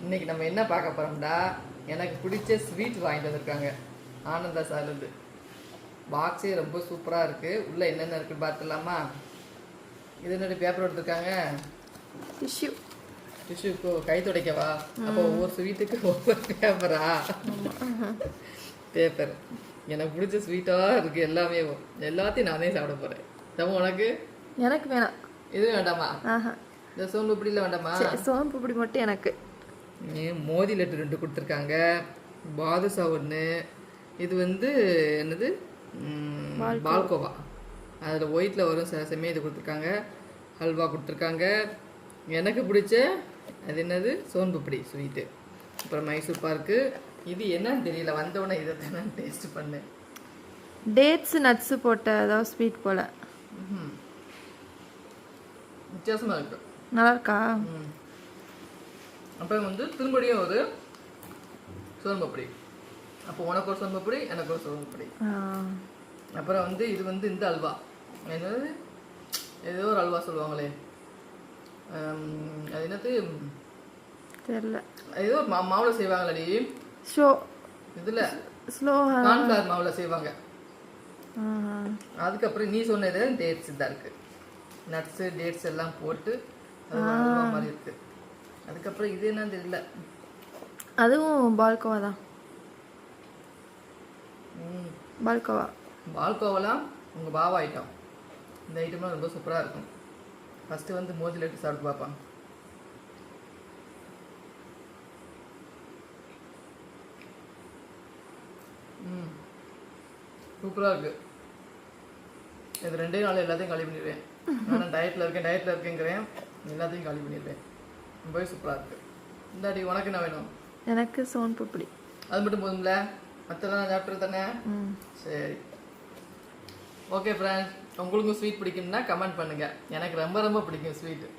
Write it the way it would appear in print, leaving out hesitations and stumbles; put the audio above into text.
இன்னைக்கு நம்ம என்ன பார்க்க போறோம்டா, எனக்கு பிடிச்ச ஸ்வீட் வாங்கிட்டு வந்திருக்காங்க ஆனந்தா சார்லேருந்து. பாக்ஸே ரொம்ப சூப்பராக இருக்குது. உள்ளே என்னென்ன இருக்குன்னு பார்த்துடலாமா? இது என்னோட பேப்பர் எடுத்துருக்காங்க, டிஷ்யூ கை துடைக்கவா? அப்போ ஒவ்வொரு ஸ்வீட்டுக்கு ஒவ்வொரு பேப்பரா? பேப்பர் எனக்கு பிடிச்ச ஸ்வீட்டாக இருக்குது எல்லாமே. எல்லாத்தையும் நானே சாப்பிட போகிறேன். தம்ம உனக்கு? எனக்கு வேணாம். இதுவும் வேண்டாமா? இந்த சோம்பு பிடியில் வேண்டாமா? சோம்பு பிடி மட்டும் எனக்கு. மோதி லட்டு 2 கொடுத்துருக்காங்க, பாதுஷா 1, இது வந்து என்னது பால்கோவா, அதில் ஒயிட்டில் வரும் செம்மையை இது கொடுத்துருக்காங்க, ஹல்வா கொடுத்துருக்காங்க. எனக்கு பிடிச்ச அது என்னது சோன்புப்படி ஸ்வீட்டு, அப்புறம் மைசூர் பாருக்கு. இது என்னன்னு தெரியல, வந்தோடனே இதை தான் டேஸ்ட் பண்ணேன். டேட்ஸ் நட்ஸு போட்ட ஏதாவது ஸ்வீட் போல் வித்தியாசமாக இருக்கு. நல்லா இருக்கா? அப்புறம் வந்து திரும்படியும் ஒரு சோன்பப்படி. அப்போ உனக்கு ஒரு சோன்பப்படி, எனக்கு ஒரு சோன்பப்படி. அப்புறம் வந்து இது வந்து இந்த அல்வா என்னது, ஏதோ ஒரு அல்வா சொல்லுவாங்களே, அது என்னது தெரியல, ஏதோ மாவுல செய்வாங்களடி, ஷோ இதில் ஸ்லோ கார்ன்ஃப்ளவர் மாவுல செய்வாங்க. அதுக்கப்புறம் நீ சொன்னது டேட்ஸ் தான் இருக்குது, நட்ஸு டேட்ஸ் எல்லாம் போட்டு அது அல்வா மாதிரி இருக்குது. அதுக்கப்புறம் இது என்னன்னு தெரியல, அதுவும் பால்கோவா தான். பால்கோவெல்லாம் உங்கள் பாவா ஐட்டம். இந்த ஐட்டம்லாம் ரொம்ப சூப்பராக இருக்கும். ஃபஸ்ட்டு வந்து மோதி லட்டு சாப்பிட்டு பார்ப்பாங்க. சூப்பராக இருக்குது. இது 2 நாள் எல்லாத்தையும் காலி பண்ணிடுவேன். நான் டயட்டில் இருக்கேங்கிறேன், எல்லாத்தையும் காலி பண்ணிடுவேன். ரொம்பவே சூப்பராக இருக்குது. இந்தாடி உனக்கு என்ன வேணும்? எனக்கு சோன் பப்படி. அது மட்டும் போதும்ல, மற்றெல்லாம் சாப்பிட்றது தானே? சரி, ஓகே ஃப்ரெண்ட்ஸ், உங்களுக்கும் ஸ்வீட் பிடிக்கும்னா கமெண்ட் பண்ணுங்கள். எனக்கு ரொம்ப ரொம்ப பிடிக்கும் ஸ்வீட்டு.